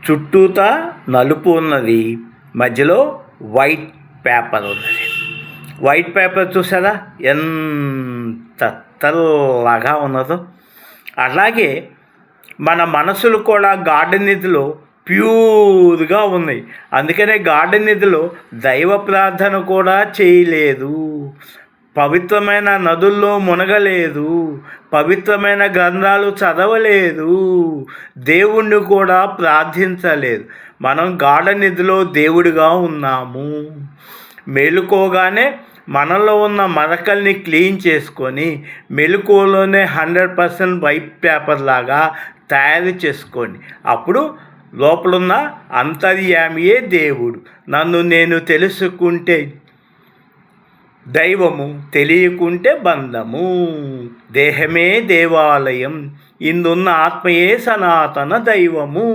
చుట్టూతా నలుపు ఉన్నది, మధ్యలో వైట్ పేపర్ ఉన్నది. వైట్ పేపర్ చూసారా ఎంత తెల్లగా ఉన్నదో. అలాగే మన మనసులు కూడా గార్డెన్ నిధిలో ప్యూర్గా ఉన్నాయి. అందుకనే గార్డెన్ నిధిలో దైవ ప్రార్థన కూడా చేయలేదు, పవిత్రమైన నదుల్లో మునగలేదు, పవిత్రమైన గ్రంథాలు చదవలేదు, దేవుణ్ణి కూడా ప్రార్థించలేదు. మనం గార్డెన్ నిధిలో దేవుడిగా ఉన్నాము. మేలుకోగానే మనలో ఉన్న మరకల్ని క్లీన్ చేసుకొని మెలకువలోనే 100% వైట్ పేపర్ లాగా తయారు చేసుకోండి. అప్పుడు లోపలున్న అంతర్యామియే దేవుడు. నన్ను నేను తెలుసుకుంటే దైవము, తెలియకుంటే బంధము. దేహమే దేవాలయం, ఇందున్న ఆత్మయే సనాతన దైవము.